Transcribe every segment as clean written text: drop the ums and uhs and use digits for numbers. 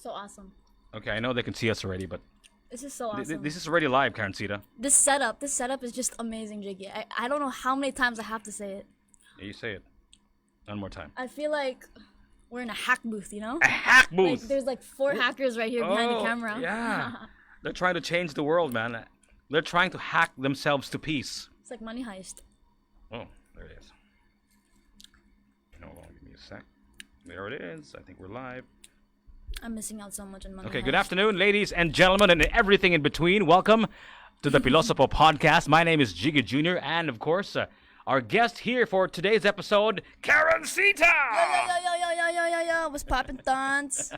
So awesome. Okay, I know they can see us already, but This is so awesome. this is already live, Karencita. This setup is just amazing, Jiggy. I don't know how many times I have to say it. Yeah, you say it. One more time. I feel like we're in a hack booth, you know? A hack Like booth! there's like 4 hackers right here behind the camera. Yeah. They're trying to change the world, man. They're trying to hack themselves to peace. It's like money heist. Oh, there it is. Hold on, give me a sec. There it is. I think we're live. I'm missing out so much on money Okay, heist. good afternoon, ladies and gentlemen, and everything in between. Welcome to the Pilosopo podcast. My name is Jiggy Jr., and of course, our guest here for today's episode, Karencita! Yo, what's poppin' thons?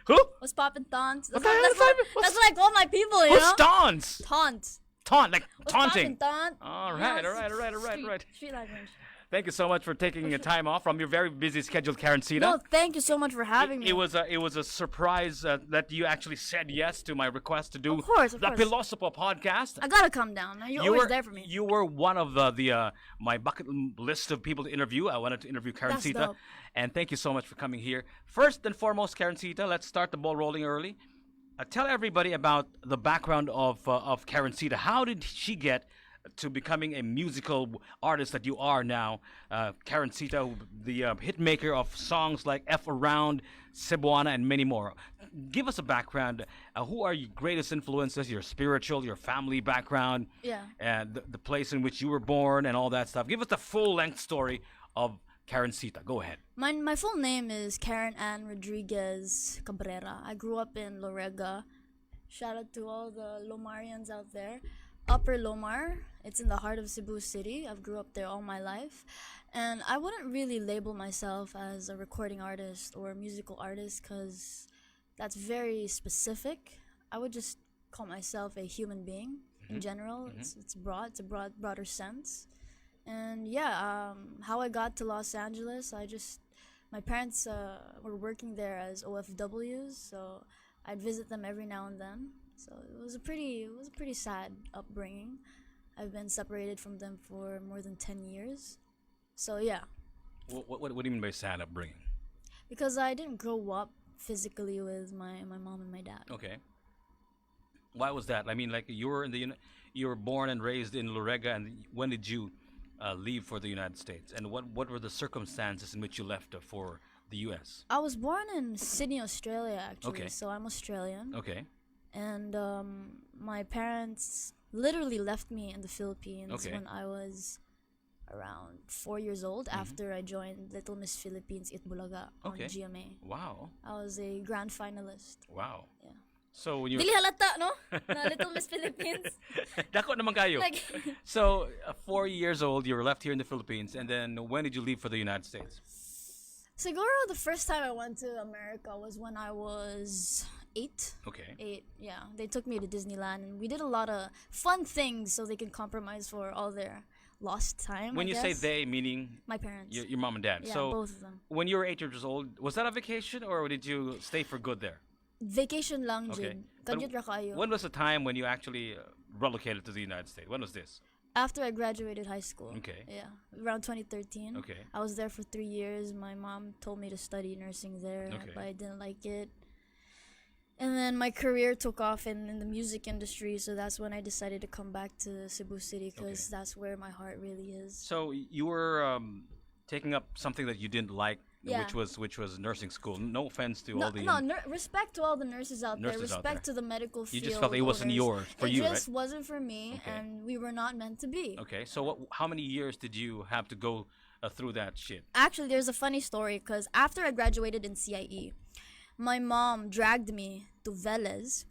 Who? What's poppin' thons? What the hell is that? That's what I call my people, you Who's know? Stons? Taunt. Taunt, like What's taunting. poppin' taunt? All You right, know, all right. Street language. Thank you so much for taking the time off from your very busy schedule, Karencita. No, thank you so much for having me. It was a surprise that you actually said yes to my request to do Of course. the Pilosopo podcast. I gotta come down. You're always there for me. You were one of the my bucket list of people to interview. I wanted to interview Karencita, dope. and thank you so much for coming here. First and foremost, Karencita, let's start the ball rolling early. Tell everybody about the background of Karencita. How did she get to becoming a musical artist that you are now? Karencita, the hit maker of songs like F Around, Cebuano, and many more. Give us a background. Who are your greatest influences, your spiritual, your family background, Yeah. and the place in which you were born and all that stuff. Give us the full-length story of Karencita. Go ahead. My full name is Karen Ann Rodriguez Cabrera. I grew up in Lorega. Shout out to all the Lomarians out there. Upper Lomar. It's in the heart of Cebu City. I've grew up there all my life. And I wouldn't really label myself as a recording artist or a musical artist because that's very specific. I would just call myself a human being in general. It's broad. It's a broader sense. And yeah, how I got to Los Angeles, my parents were working there as OFWs, so I'd visit them every now and then. So it was a pretty sad upbringing. I've been separated from them for more than 10 years. So yeah. What do you mean by sad upbringing? Because I didn't grow up physically with my mom and my dad. Okay. Why was that? I mean, like you were born and raised in Lorega, and when did you leave for the United States? And what were the circumstances in which you left for the U.S.? I was born in Sydney, Australia, actually. Okay. So I'm Australian. Okay. And my parents literally left me in the Philippines Okay. when I was around 4 years old after I joined Little Miss Philippines Itbulaga on Okay. GMA. Wow. I was a grand finalist. Wow. Yeah. So when you Dili halata, no? Na Little Miss Philippines. Dako naman kayo. Like, So 4 years old, you were left here in the Philippines, and then when did you leave for the United States? Siguro, the first time I went to America was when I was 8. Okay. 8, yeah. They took me to Disneyland, and we did a lot of fun things so they can compromise for all their lost time. When I you say guess. they, meaning My parents. your mom and dad. Yeah, So both of them. when you were 8 years old, was that a vacation or did you stay for good there? Vacation lang, Okay. Jid. But Kadyut ra kayo. when was the time when you actually relocated to the United States? When was this? After I graduated high school. Okay. Yeah, around 2013. Okay. I was there for 3 years. My mom told me to study nursing there, Okay. but I didn't like it. And then my career took off in the music industry, so that's when I decided to come back to Cebu City because that's where my heart really is. So you were taking up something that you didn't like, Yeah. which was nursing school. No offense to No, all the respect to all the nurses out there. Nurses out Respect there. to the medical field. You just felt it wasn't owners. yours for you, It right? just wasn't for me, Okay. and we were not meant to be. Okay. So how many years did you have to go through that shit? Actually, there's a funny story because after I graduated in CIE, my mom dragged me to Velez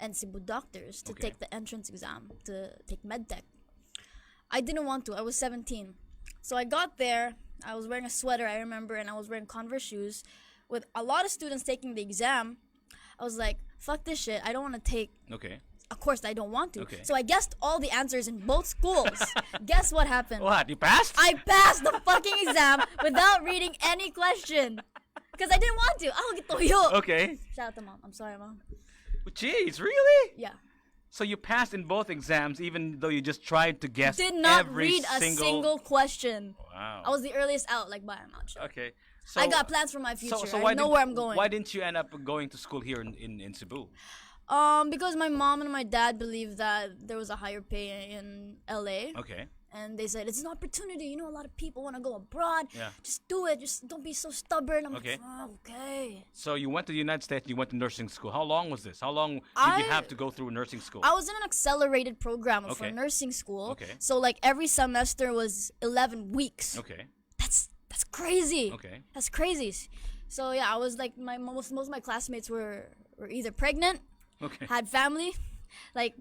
and Cebu Doctors to Okay. take the entrance exam to take medtech. I didn't want to. I was 17. So I got there. I was wearing a sweater, I remember, and I was wearing Converse shoes with a lot of students taking the exam. I was like, fuck this shit. I don't want to take. Okay. Of course, I don't want to. Okay. So I guessed all the answers in both schools. Guess what happened? What? You passed? I passed the fucking exam without reading any question. Because I didn't want to. Ako gituyo. Okay. Shout out to mom. I'm sorry, mom. Jeez, really? Yeah. So you passed in both exams, even though you just tried to guess Did not every read a single question. Wow. I was the earliest out. Like, bye, I'm out. Sure. Okay. So, I got plans for my future. so I why know where I'm going. Why didn't you end up going to school here in Cebu? Because my mom and my dad believed that there was a higher pay in LA. Okay. And they said, it's an opportunity. You know, a lot of people want to go abroad. Yeah. Just do it. Just don't be so stubborn. I'm Okay. like, oh, okay. So you went to the United States. You went to nursing school. How long was this? How long did you have to go through nursing school? I was in an accelerated program for Okay. nursing school. Okay. So, like, every semester was 11 weeks. Okay. That's crazy. Okay. That's crazy. So, yeah, I was like, most of my classmates were either pregnant, Okay. had family, like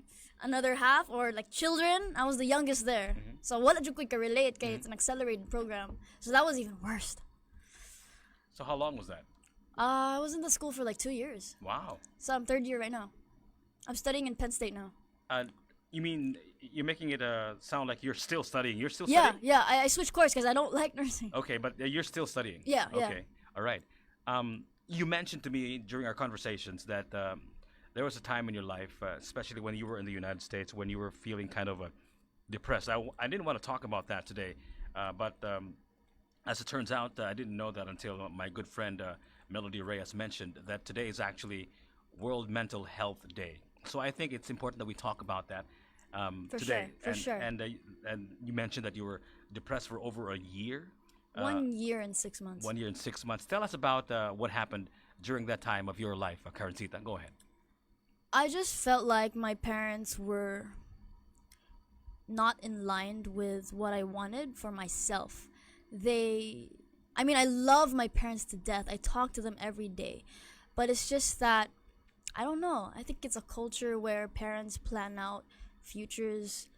another half, or like children. I was the youngest there. So wala jud ko relate kay it's an accelerated program. So that was even worse. So how long was that? I was in the school for like 2 years. Wow. So I'm third year right now. I'm studying in Penn State now. You mean you're making it sound like you're still studying? You're still Yeah, studying? yeah. I switched course because I don't like nursing. Okay, but you're still studying. Yeah, yeah. Okay. All right. You mentioned to me during our conversations that there was a time in your life, especially when you were in the United States, when you were feeling kind of depressed. I didn't want to talk about that today, but as it turns out, I didn't know that until my good friend Melody Reyes mentioned that today is actually World Mental Health Day. So I think it's important that we talk about that For today. sure, for sure. And you mentioned that you were depressed for over a year. 1 year and 6 months. 1 year and 6 months. Tell us about what happened during that time of your life, Karencita. Go ahead. I just felt like my parents were not in line with what I wanted for myself. I love my parents to death. I talk to them every day. But it's just that, I don't know. I think it's a culture where parents plan out futures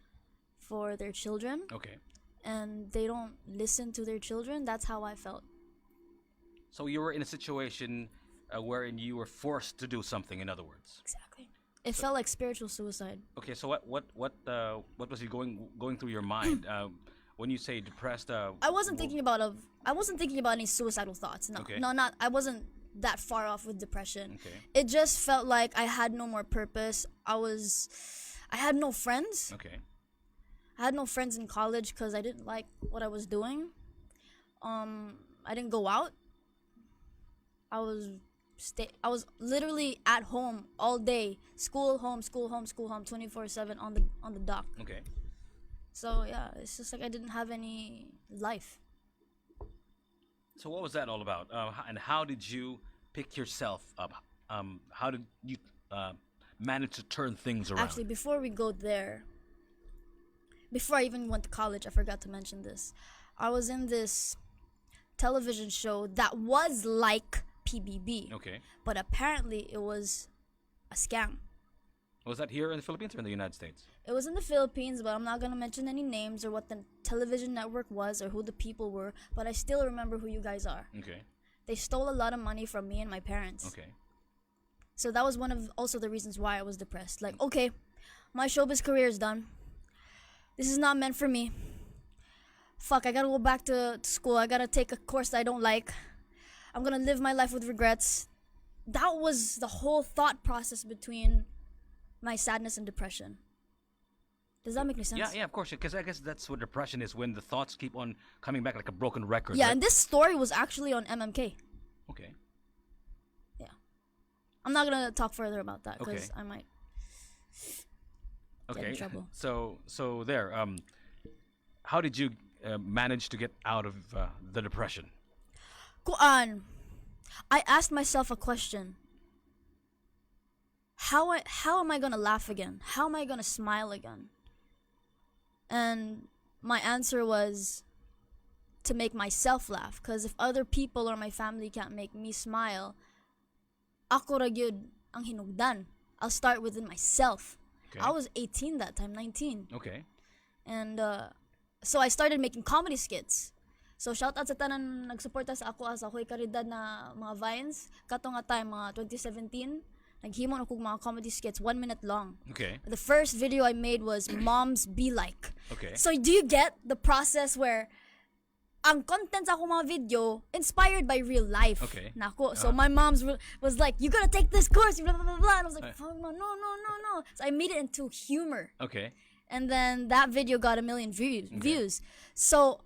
for their children. Okay. And they don't listen to their children. That's how I felt. So you were in a situation wherein you were forced to do something, in other words. Exactly. It felt like spiritual suicide. Okay, so what was you going through your mind when you say depressed? I wasn't thinking about any suicidal thoughts. No, Okay. no, not. I wasn't that far off with depression. Okay. It just felt like I had no more purpose. I had no friends. Okay. I had no friends in college because I didn't like what I was doing. I didn't go out. I was literally at home all day. School, home, school, home, school, home, 24/7 on the dock. Okay. So yeah, it's just like I didn't have any life. So what was that all about? And how did you pick yourself up? How did you manage to turn things around? Actually, before we go there, before I even went to college, I forgot to mention this. I was in this television show that was like PBB. Okay. But apparently it was a scam. Was that here in the Philippines or in the United States? It was in the Philippines, but I'm not going to mention any names or what the television network was or who the people were, but I still remember who you guys are. Okay. They stole a lot of money from me and my parents. Okay. So that was one of also the reasons why I was depressed. Like, okay, my showbiz career is done. This is not meant for me. Fuck, I gotta go back to school. I gotta take a course that I don't like. I'm gonna live my life with regrets. That was the whole thought process between my sadness and depression. Does that make any sense? Yeah, of course. Because I guess that's what depression is, when the thoughts keep on coming back like a broken record. Yeah, right? and this story was actually on MMK. Okay. Yeah. I'm not gonna talk further about that because Okay. I might get Okay. in trouble. So there. How did you manage to get out of the depression? Kuan, I asked myself a question. How am I gonna laugh again? How am I gonna smile again? And my answer was to make myself laugh. Because if other people or my family can't make me smile, ako ra gyud ang hinugdan. I'll start within myself. Okay. I was 18 that time, 19. Okay. And so I started making comedy skits. So shout out sa tanan nagsuporta sa ako as ako'y karidad na mga vines. Kato nga time, mga 2017, naghimo na kong mga comedy skits, 1 minute long. Okay. The first video I made was Moms Be Like. Okay. So do you get the process where ang content sa akong mga video inspired by real life? Okay. Nako. So my mom's was like, you gotta take this course, blah, blah, blah, blah. And I was like, oh, no. So I made it into humor. Okay. And then that video got 1 million views. So,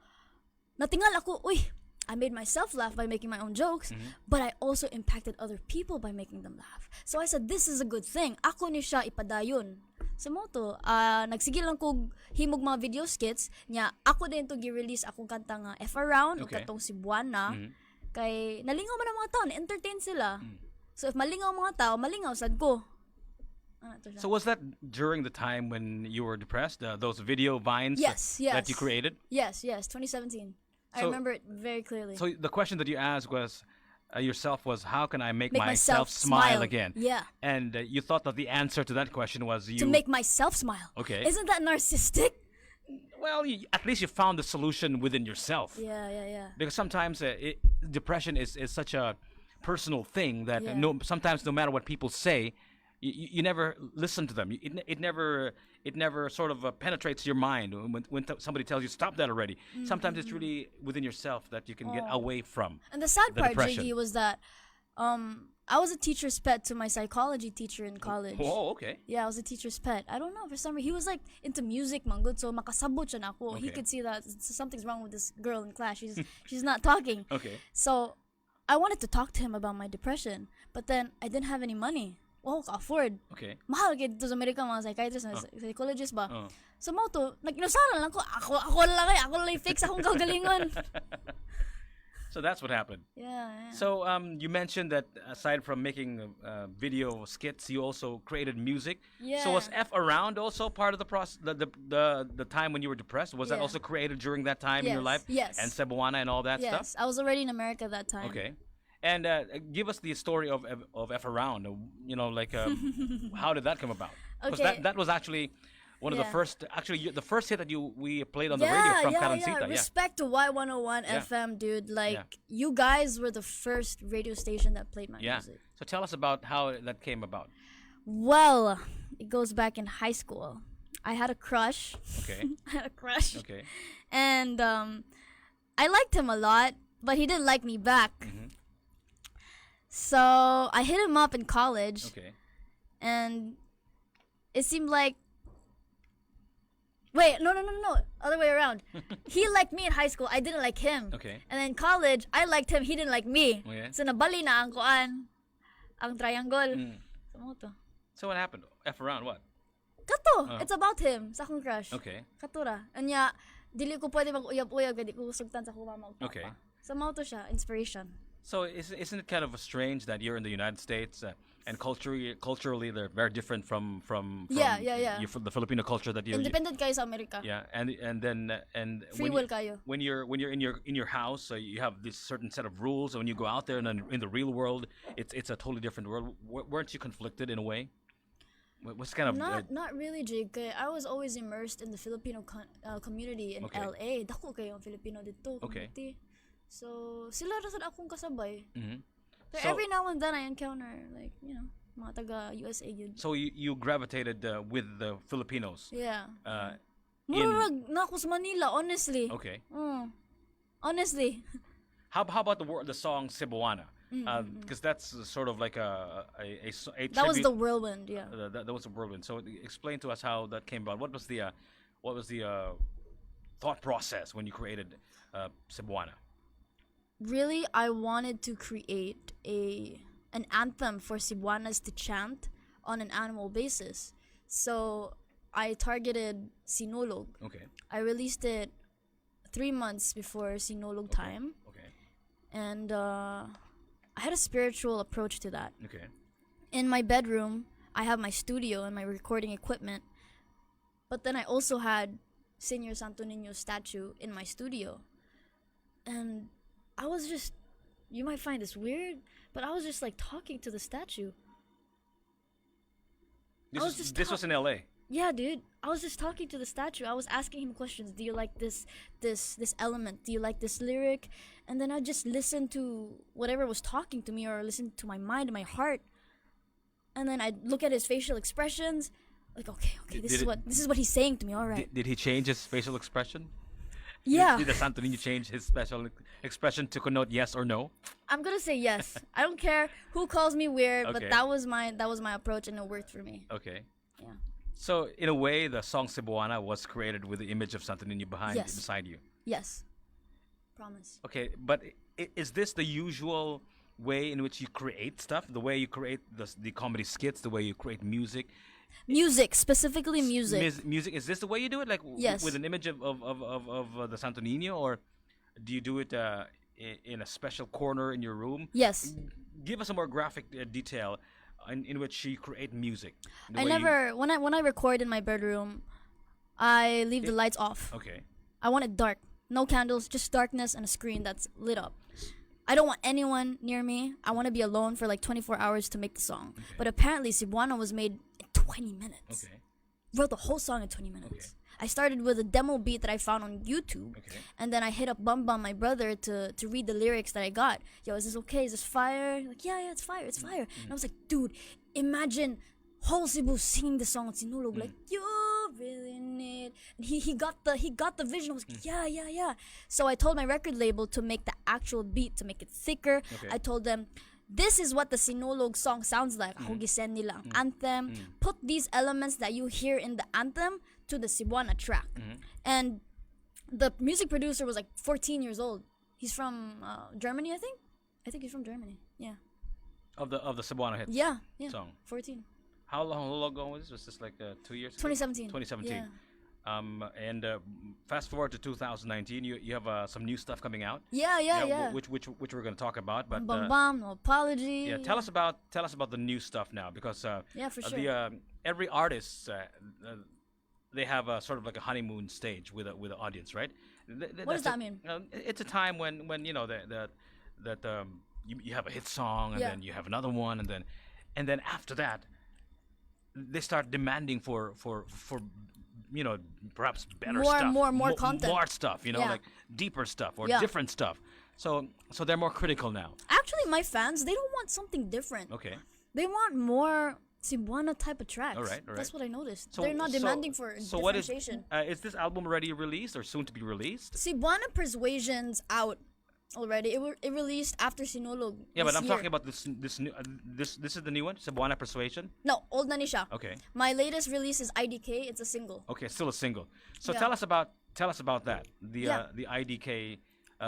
natingal ako, uy, I made myself laugh by making my own jokes, but I also impacted other people by making them laugh. So I said, this is a good thing. Ako ni siya ipadayon. Sa moto, nagsigil lang kog himog mga video skits nya ako din to gi-release akong kanta nga F Around o katong Cebuana. Kay nalingaw man ang mga tao, na-entertain sila. So if malingaw ang mga tao, malingaw sad ko. So was that during the time when you were depressed? Those video vines that you created? Yes, 2017. I remember it very clearly. So the question that you asked was yourself was, how can I make myself smile again? Yeah. And you thought that the answer to that question was to make myself smile. Okay. Isn't that narcissistic? Well, at least you found the solution within yourself. Yeah. Because sometimes depression is such a personal thing that sometimes no matter what people say, you never listen to them. It never sort of penetrates your mind when somebody tells you stop that already. Sometimes it's really within yourself that you can get away from. And the sad part, depression. Jiggy, was that I was a teacher's pet to my psychology teacher in college. Oh, okay. Yeah, I was a teacher's pet. I don't know, for some reason he was like into music, man, good. So makasabot siya na ako. Okay. He could see that something's wrong with this girl in class. She's not talking. Okay. So I wanted to talk to him about my depression, but then I didn't have any money. Wow, ka-afford. Okay. Mahal kayo dito sa Amerika, mga psychiatrist, psychologist ba? So mo to, nag-inusaran lang ko, ako lang fix akong gagalingon. So that's what happened. Yeah. So you mentioned that aside from making video skits, you also created music. Yeah. So was F Around also part of the process, the time when you were depressed? Was that also created during that time in your life? Yes. And Cebuana and all that stuff? Yes, I was already in America that time. Okay. And give us the story of F Around. You know, like how did that come about? Because Okay. that was actually one of the first, the first hit that we played on the radio from Karencita. Respect to Y101 FM, dude. Like, you guys were the first radio station that played my music. So tell us about how that came about. Well, it goes back in high school. I had a crush. Okay. I had a crush. Okay. And I liked him a lot, but he didn't like me back. So I hit him up in college. Okay. And it seemed like, wait, no. Other way around. He liked me in high school. I didn't like him. Okay. And then in college, I liked him. He didn't like me. Okay. So nabali na ang kuan, ang triangle. So what happened? F Around what? Kato. It's about him. Sa akong crush. Okay. Katura. Anya, dili ko pwede mag-uyab-uyab. Di ko sugtan sa akong mama. Okay. So mao to siya. Inspiration. So isn't it kind of strange that you're in the United States and culturally they're very different from Yeah. the Filipino culture that you're Independent kayo sa Amerika. Yeah, and then Free will kayo. when you're in your house, you have this certain set of rules. And when you go out there and then in the real world, it's a totally different world. Weren't you conflicted in a way? What's kind of not really, Jig. I was always immersed in the Filipino community in LA. Dako kayo ang Filipino dito. Okay. Community. So sila ra sad akong kasabay. But So- every now and then I encounter like mga taga USA yun. So you gravitated with the Filipinos. Yeah. In Murag na ako sa Manila, honestly. okay. Honestly. How about the song Cebuana? Because that's sort of like a That was tribute- the whirlwind, yeah. that was a whirlwind. So explain to us how that came about. What was the thought process when you created Cebuana? Really, I wanted to create an anthem for Cebuanas to chant on an annual basis. So I targeted Sinulog. Okay. I released it 3 months before Sinulog time. Okay. And I had a spiritual approach to that. Okay. In my bedroom, I have my studio and my recording equipment. But then I also had Señor Santo Niño's statue in my studio. And I was just, you might find this weird, but I was just like talking to the statue. This was in LA. Yeah, dude. I was just talking to the statue. I was asking him questions. Do you like this element? Do you like this lyric? And then I just listened to whatever was talking to me, or listen to my mind and my heart. And then I'd look at his facial expressions. Like, okay, this is what he's saying to me. All right. Did he change his facial expression? Yeah. Did the Santo Niño change his special expression to connote yes or no? I'm gonna say yes. I don't care who calls me weird, Okay. but that was my approach, and it worked for me. Okay. Yeah. So in a way, the song Cebuana was created with the image of Santo Niño beside you. Yes. Promise. Okay, but is this the usual way in which you create stuff? The way you create the comedy skits, the way you create music? Music, specifically music. Music, is this the way you do it? Like Yes. with an image of the Santo Nino, or do you do it in a special corner in your room? Yes. Give us a more graphic detail in which you create music. The I way you- never when I record in my bedroom, I leave the lights off. Okay. I want it dark. No candles, just darkness and a screen that's lit up. I don't want anyone near me. I want to be alone for like 24 hours to make the song. Okay. But apparently Cebuano was made in 20 minutes. Okay. Wrote the whole song in 20 minutes. Okay. I started with a demo beat that I found on YouTube. Okay. And then I hit up Bum Bum, my brother, to read the lyrics that I got. Yo, is this okay? Is this fire? Like, yeah, it's fire, it's fire. And I was like, dude, imagine whole Cebu singing the song on Sinulog. Like, you really need. And he got the vision. I was like, yeah. So I told my record label to make the actual beat, to make it thicker. Okay. I told them, this is what the Sinulog song sounds like. Ako gisen nila ang anthem. Put these elements that you hear in the anthem to the Cebuana track. And the music producer was like 14 years old. He's from Germany, I think. I think he's from Germany. Yeah. Of the Cebuano hit Yeah. song. 14. How long ago was this? Was this like 2 years ago? 2017. 2017. Yeah. And fast forward to 2019, you have some new stuff coming out. Yeah. Which we're going to talk about. But Bum Bum, no apology. yeah, tell us about the new stuff now, because Yeah, for sure. Every artist they have a sort of like a honeymoon stage with the audience, right? What does that mean? It's a time when you know you have a hit song, and Yeah. then you have another one, and then after that they start demanding for perhaps better More- stuff, more content. more stuff, Yeah. like deeper stuff or Yeah. different stuff. So they're more critical now. Actually, my fans, they don't want something different. Okay. They want more Cebuana type of tracks. All right. That's what I noticed. So They're not demanding for what differentiation. is this album already released or soon to be released? Cebuana Persuasion's out already. It released after Sinulog. Yeah, but this I'm year. talking about this new this is the new one, Cebuana Persuasion. No, old na ni siya. Okay. My latest release is IDK. It's a single. Okay, still a single. So Yeah. tell us about that. The IDK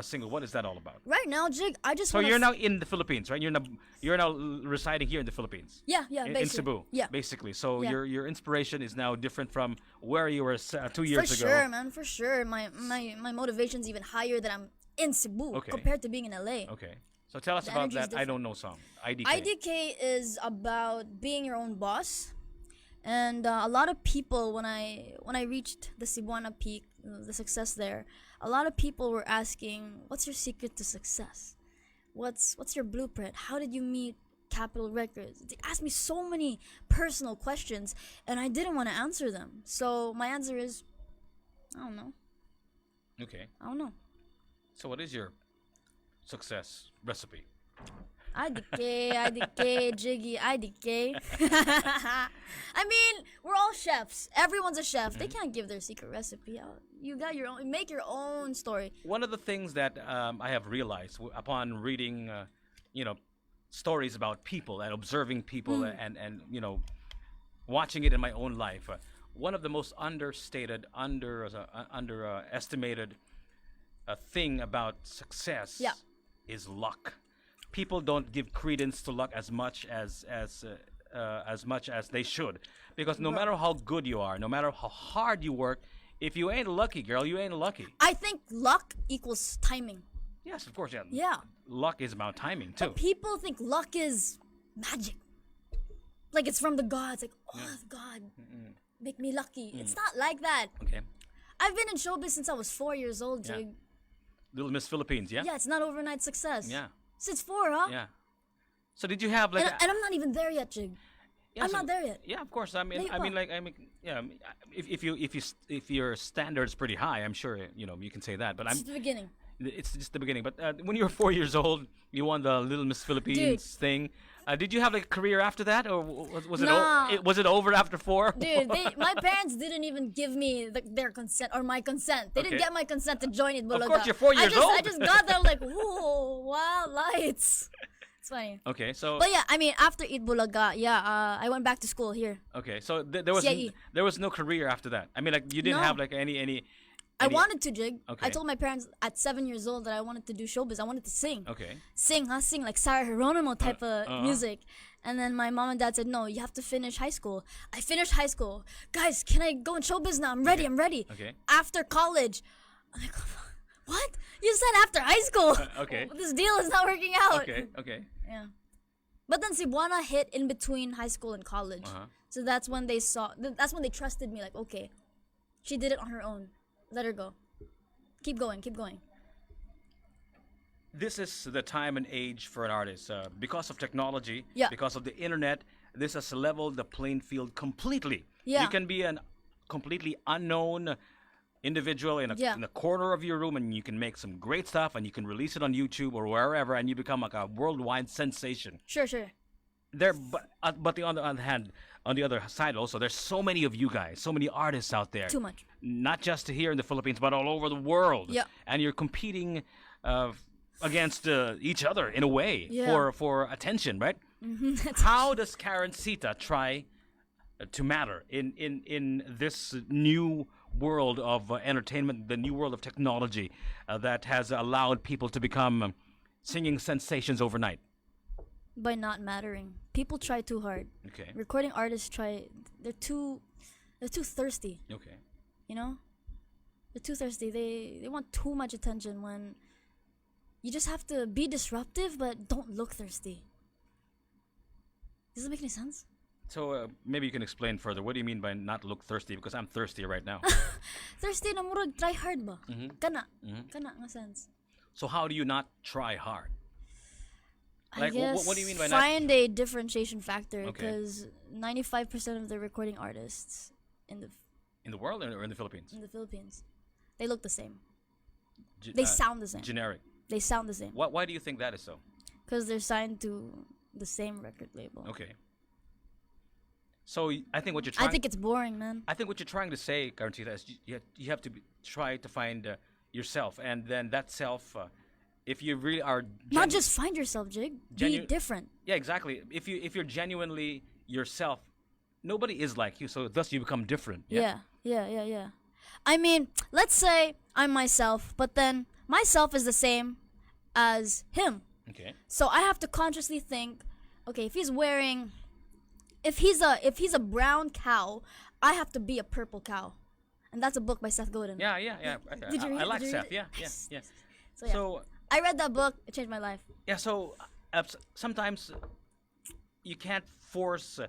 single. What is that all about? Right now, Jig, I just So want you're now in the Philippines, right? You're now residing here in the Philippines. Yeah, In basically. Cebu. Yeah. Basically. So Yeah. your inspiration is now different from where you were 2 years For ago. sure, man, for sure. My motivation's even higher that I'm in Cebu Okay. compared to being in LA. Okay. So tell us The about energy is that I don't know song. IDK. IDK is about being your own boss, and a lot of people when I reached the Cebuana peak, the success there, a lot of people were asking, "What's your secret to success? What's your blueprint? How did you meet Capitol Records?" They asked me so many personal questions, and I didn't want to answer them. So my answer is, I don't know. Okay. I don't know. So what is your success recipe? IDK, Jiggy, IDK. I mean, we're all chefs. Everyone's a chef. They can't give their secret recipe out. You got your own. Make your own story. One of the things that I have realized upon reading, stories about people and observing people and watching it in my own life, one of the most underestimated thing about success Yeah. is luck. People don't give credence to luck as much as they should, because no matter how good you are, no matter how hard you work, if you ain't lucky, girl, you ain't lucky. I think luck equals timing. Yes, of course, yeah. Yeah. Luck is about timing too. But people think luck is magic. Like it's from the gods. Like, oh, God, make me lucky. It's not like that. Okay. I've been in showbiz since I was 4 years old, Yeah. Jig. Little Miss Philippines, yeah? Yeah, it's not overnight success. Yeah. Since 4, huh? Yeah. So did you have like And I'm not even there yet, Jig. yeah, I'm so- not there yet. Yeah, of course. I mean, Late pa. if your standards pretty high, I'm sure you can say that. But It's the beginning. it's just the beginning. But when you were 4 years old, you won the Little Miss Philippines thing. Did you have like a career after that, or was Nah. was it over after 4? Dude, my parents didn't even give me their consent or my consent. They didn't Okay. get my consent to join it. Bulaga. course, you're 4 years old. I just got there like, whoa, wow, lights. It's funny. Okay, so But yeah, I mean, after Eat Bulaga, I went back to school here. okay, so there was CIE. there was no career after that. I mean, like you didn't No. have like any. I wanted to, Jig. Okay. I told my parents at 7 years old that I wanted to do showbiz. I wanted to sing. Okay. Sing like Sarah Geronimo type of music. And then my mom and dad said, no, you have to finish high school. I finished high school. Guys, can I go in showbiz now? I'm ready. I'm ready. Okay. After college. I'm like, what? You said after high school. Okay. This deal is not working out. Okay. Okay. Yeah. But then Cebuano hit in between high school and college. So that's when they trusted me. Like, okay, she did it on her own. Let her go. Keep going. Keep going. This is the time and age for an artist. Because of technology, Yeah. because of the internet, this has leveled the playing field completely. Yeah. You can be an completely unknown individual in Yeah. the corner of your room, and you can make some great stuff, and you can release it on YouTube or wherever, and you become like a worldwide sensation. Sure, sure. But on the other hand, on the other side also, there's so many of you guys, so many artists out there. Too much. Not just here in the Philippines, but all over the world. Yeah. And you're competing against each other in a way Yeah. for attention, right? Mm-hmm. How does Karencita try to matter in this new world of entertainment, the new world of technology that has allowed people to become singing sensations overnight? By not mattering. People try too hard. Okay. Recording artists they're too thirsty. Okay. You know? They're too thirsty. They want too much attention when you just have to be disruptive but don't look thirsty. Does that make any sense? So maybe you can explain further. What do you mean by not look thirsty? Because I'm thirsty right now. Thirsty na murag try hard ba? Kana. Kana nga sense. So how do you not try hard? I Like, guess what do you mean by find a differentiation factor Okay. because 95% of the recording artists in in the world or in the Philippines? the Philippines, they look the same. Ge- They sound the same. generic. They sound the same Why do you think that is so? because they're signed to the same record label. Okay. So I think what you're trying. I think it's boring, man. I think what you're trying to say, Karencita, is you have to try to find yourself, and then that self, if you really are Not just find yourself, Jig. Be different. yeah, exactly. If you're genuinely yourself, nobody is like you, so thus you become different. Yeah. I mean, let's say I'm myself, but then myself is the same as him. Okay. So I have to consciously think, okay, if he's a brown cow, I have to be a purple cow. And that's a book by Seth Godin. Yeah. Did you read I it? like Did you read Seth. it? Yeah. So, yeah. So I read that book, it changed my life. yeah. So sometimes you can't force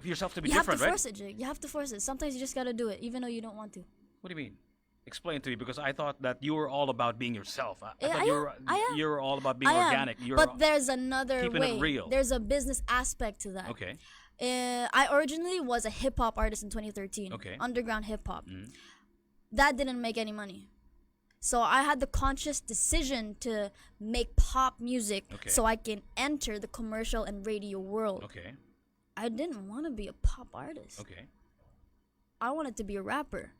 yourself to be You have different, to right? force it, Jig. You have to force it. Sometimes you just gotta do it, even though you don't want to. What do you mean? Explain to me, because I thought that you were all about being yourself. I Yeah, thought I am. you were all about being I am. organic. But there's another keeping it way. real. There's a business aspect to that. Okay. I originally was a hip hop artist in 2013. Okay. Underground hip hop. That didn't make any money. So I had the conscious decision to make pop music Okay. so I can enter the commercial and radio world. Okay. I didn't want to be a pop artist. Okay. I wanted to be a rapper.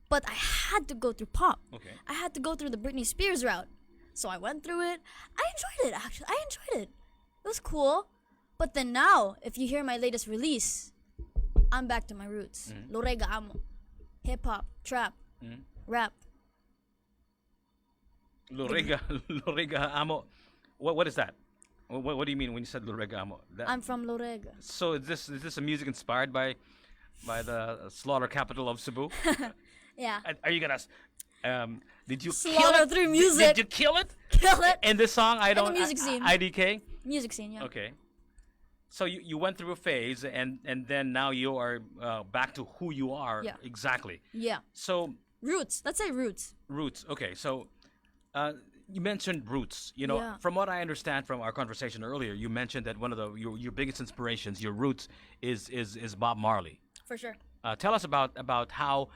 But I had to go through pop. Okay. I had to go through the Britney Spears route. So I went through it. I enjoyed it, actually. I enjoyed it. It was cool. But then now, if you hear my latest release, I'm back to my roots. Lorega amo. Hip hop, trap, rap. Lorega amo. What is that? What do you mean when you said Lorega amo? I'm from Lorega. So is this a music inspired by the slaughter capital of Cebu? Yeah. Are you gonna? Did you kill Slaughter it? through music. Did you kill it? Kill it. In this song, I don't. music scene. IDK. Music scene, yeah. Okay. So you went through a phase, and then now you are back to who you are. Yeah. Exactly. Yeah. So Roots. Let's say roots. roots. Okay. So you mentioned roots. You know, Yeah. from what I understand from our conversation earlier, you mentioned that one of your biggest inspirations, your roots, is Bob Marley. For sure. Tell us about how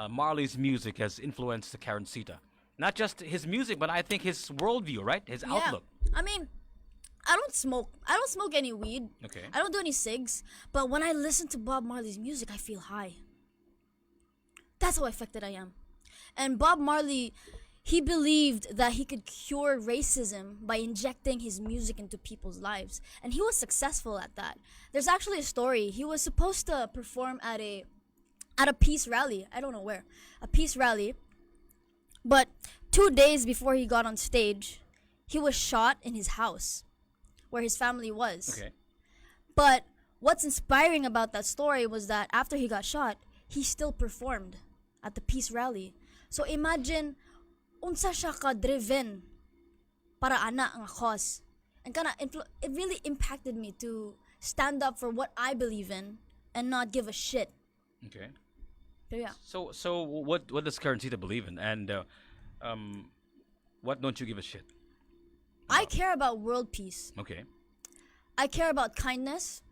Marley's music has influenced the Karencita. Not just his music, but I think his worldview, right? His outlook. I mean, I don't smoke. I don't smoke any weed. Okay. I don't do any cigs. But when I listen to Bob Marley's music, I feel high. That's how affected I am. And Bob Marley, he believed that he could cure racism by injecting his music into people's lives. And he was successful at that. There's actually a story. He was supposed to perform at a peace rally. I don't know where. A peace rally. But 2 days before he got on stage, he was shot in his house where his family was. Okay. But what's inspiring about that story was that after he got shot, he still performed at the peace rally. So imagine unsa siya ka driven para ana nga cause. And it really impacted me to stand up for what I believe in and not give a shit. Okay. So yeah. So what does Karencita believe in, and what don't you give a shit? I care about world peace. Okay. I care about kindness.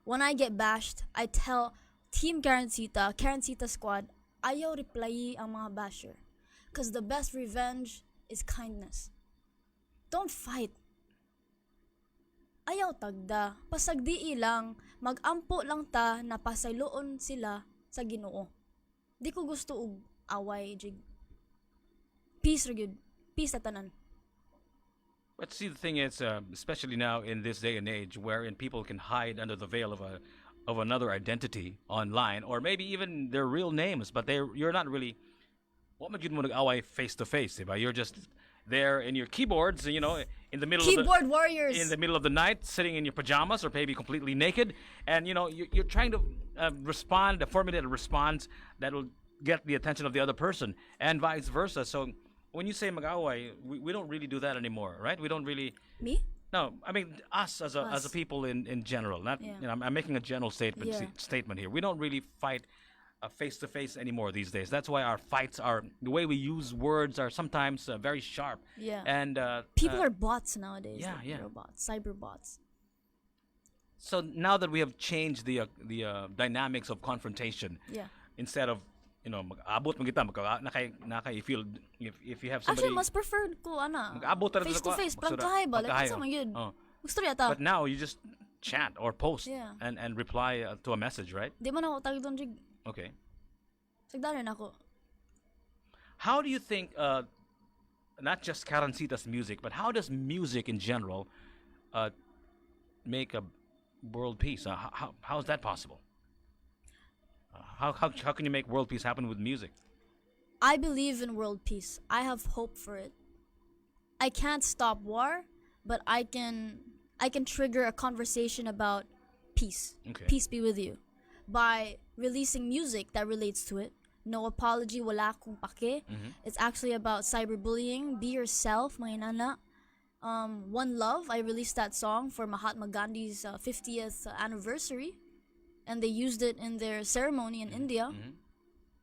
When I get bashed, I tell Team Karencita Squad, ayaw reply ang mga basher. Because the best revenge is kindness. Don't fight. Ayaw tagda. Pasagdii lang, magampo lang ta na pasayloon sila sa Ginoo. Di ko gusto og away, Jig. Peace ra gyud. Peace sa tanan. But see, the thing is, especially now in this day and age, wherein people can hide under the veil of another identity online, or maybe even their real names, but you're not really. What would you want to face to face? You're just there in your keyboards, in the middle Keyboard of warriors. in the middle of the night, sitting in your pajamas or maybe completely naked, and you're trying to formulate a response that will get the attention of the other person, and vice versa. So when you say mag-away, we don't really do that anymore, right? We don't really. Me? No, I mean us as a people in general. Not Yeah. I'm making a general statement Yeah. statement here. We don't really fight face to face anymore these days. That's why our fights are the way we use words are sometimes very sharp. Yeah. And People are bots nowadays. yeah, like yeah. Robots, cyber bots. So now that we have changed the dynamics of confrontation, Yeah. instead of mag-abot mo kita feel if you have somebody. Actually, mas preferred ko Mag-abot talaga face to sa face. kwa, Pagkahay ba? Like, pagkahay, isa man yun. oh. Gusto ta. But now you just chat or post Yeah. and reply to a message, right? Di man ako tagdon, Jig. Okay. Sagdanan ako. How do you think, not just Karencita's music, but how does music in general make a world peace? How is that possible? How can you make world peace happen with music? I believe in world peace. I have hope for it. I can't stop war, but I can trigger a conversation about peace. Okay. Peace be with you. By releasing music that relates to it. No apology, wala akong pake. It's actually about cyberbullying. Be yourself, mga inana. One Love, I released that song for Mahatma Gandhi's 50th anniversary. And they used it in their ceremony in India.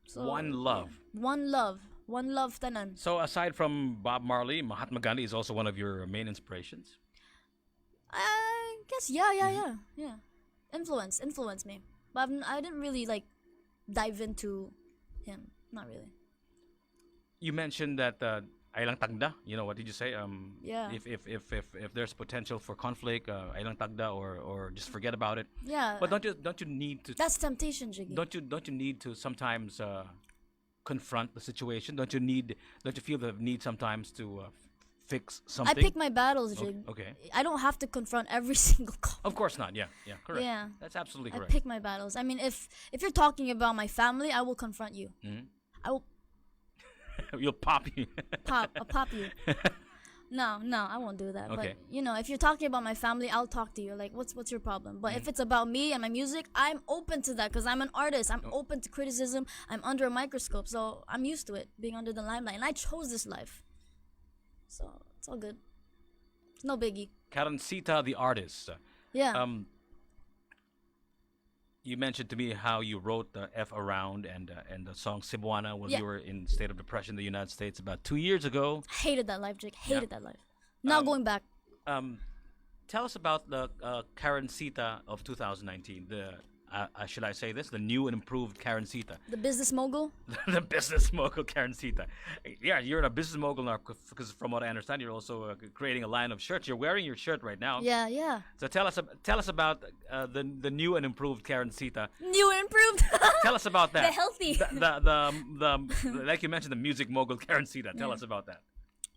So, One Love. One Love. One Love tanan. So aside from Bob Marley, Mahatma Gandhi is also one of your main inspirations? I guess, yeah. Influence me. But I didn't really dive into him. Not really. You mentioned that ay lang tagda. What did you say? Yeah. If there's potential for conflict, ay lang tagda, or just forget about it. Yeah. But don't you need to? That's temptation, Jiggy. Don't you need to sometimes confront the situation? Don't you feel the need sometimes to fix something? I pick my battles, Jig. Okay. I don't have to confront every single call. Of course not. Yeah. Correct. Yeah. That's absolutely I correct. pick my battles. I mean, if you're talking about my family, I will confront you. I will You'll pop you. I'll pop you. No, I won't do that. Okay. But if you're talking about my family, I'll talk to you. Like, what's your problem? But if it's about me and my music, I'm open to that because I'm an artist. I'm open to criticism. I'm under a microscope, so I'm used to it, being under the limelight. And I chose this life, so it's all good. It's no biggie. Karencita, the artist. Yeah. You mentioned to me how you wrote the F Around and the song Cebuano when Yeah. you were in state of depression in the United States about 2 years ago. Hated that life, Jake. Hated that life. Not going back. Tell us about the Karencita of 2019. Should I say this? The new and improved Karencita. The business mogul. The business mogul Karencita. Yeah, you're a business mogul now because from what I understand, you're also creating a line of shirts. You're wearing your shirt right now. Yeah. So tell us about the new and improved Karencita. New and improved. Tell us about that. The healthy. The like you mentioned, the music mogul Karencita. Tell us about that.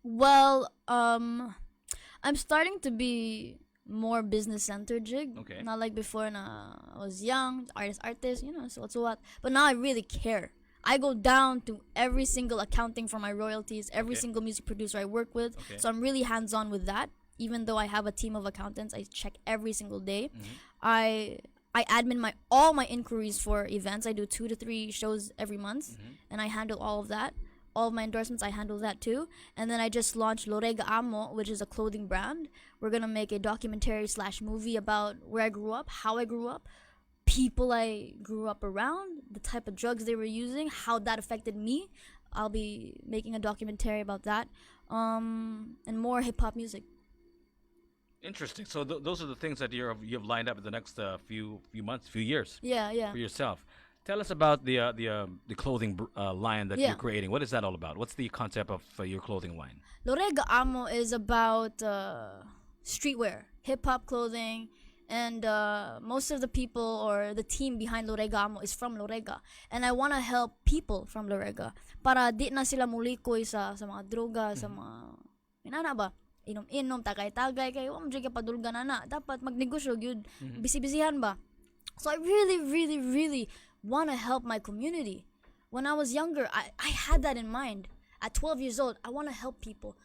Well, I'm starting to be more business centered, Jig. Okay. Not like before. I was young, artist, so what. But now I really care. I go down to every single accounting for my royalties, every Okay. single music producer I work with. Okay. So I'm really hands on with that. Even though I have a team of accountants, I check every single day. Mhm. I admin all my inquiries for events. I do 2 to 3 shows every month, Mhm. and I handle all of that. All of my endorsements, I handle that too. And then I just launched Lorega Amo, which is a clothing brand. We're gonna make a documentary / movie about where I grew up, how I grew up, people I grew up around, the type of drugs they were using, how that affected me. I'll be making a documentary about that, and more hip hop music. Interesting. So those are the things that you've lined up in the next few months, few years Yeah, yeah. for yourself. Tell us about the clothing line that Yeah. you're creating. What is that all about? What's the concept of your clothing line? Lorega Amo is about streetwear, hip hop clothing, and most of the people or the team behind Lorega Amo is from Lorega. And I want to help people from Lorega para di na sila mulikoy sa mga droga, sa mga inana ba? Inom-inom, tagay-tagay kayo, mo dyan ka padulga na. Dapat magnegosyo, yun, bisi-bisihan ba? So I really, really, really want to help my community. When I was younger, I had that in mind. At 12 years old, I want to help people.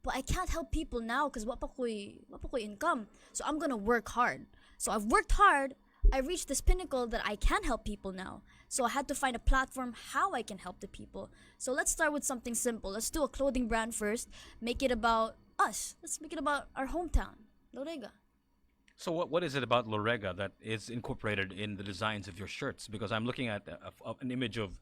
But I can't help people now because wapa ko'y income. So I'm going to work hard. So I've worked hard. I reached this pinnacle that I can help people now. So I had to find a platform how I can help the people. So let's start with something simple. Let's do a clothing brand first. Make it about us. Let's make it about our hometown, Lorega. So what is it about Lorega that is incorporated in the designs of your shirts? Because I'm looking at an image of,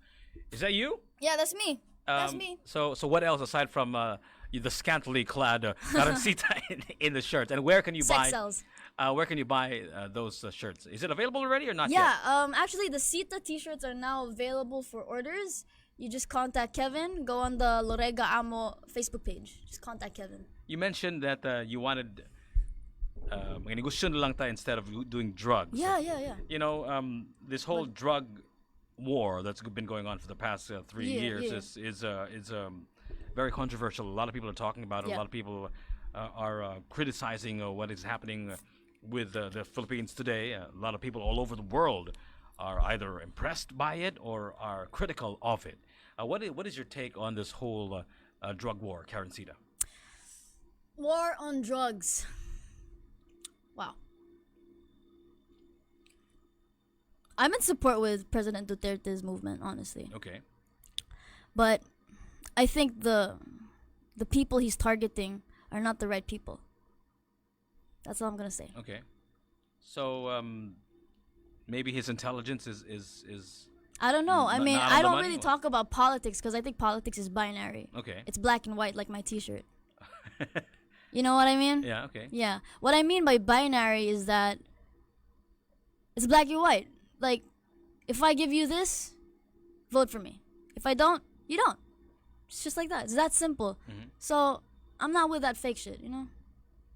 is that you? Yeah, that's me. That's me. So what else aside from the scantily clad Karencita in the shirts? And where can you Sex buy? sells. Where can you buy those shirts? Is it available already or not Yeah, yet? actually the Sita t-shirts are now available for orders. You just contact Kevin. Go on the Lorega Amo Facebook page. Just contact Kevin. You mentioned that you wanted gusto na lang tayo instead of doing drugs. Yeah, yeah, yeah. You know, this whole drug war that's been going on for the past 3 Yeah, years yeah. is very controversial. A lot of people are talking about it. Yeah. A lot of people are criticizing what is happening with the Philippines today. A lot of people all over the world are either impressed by it or are critical of it. What is your take on this whole drug war, Karencita? War on drugs. Wow. I'm in support with President Duterte's movement, honestly. Okay. But I think the people he's targeting are not the right people. That's all I'm gonna say. Okay. So maybe his intelligence is I don't know. I N- mean, not on I the don't money, really or- talk about politics because I think politics is binary. okay. It's black and white, like my T-shirt. You know what I mean? Yeah. Okay. Yeah. What I mean by binary is that it's black and white. Like, if I give you this, vote for me. If I don't, you don't. It's just like that. It's that simple. Mhm. So I'm not with that fake shit, you know?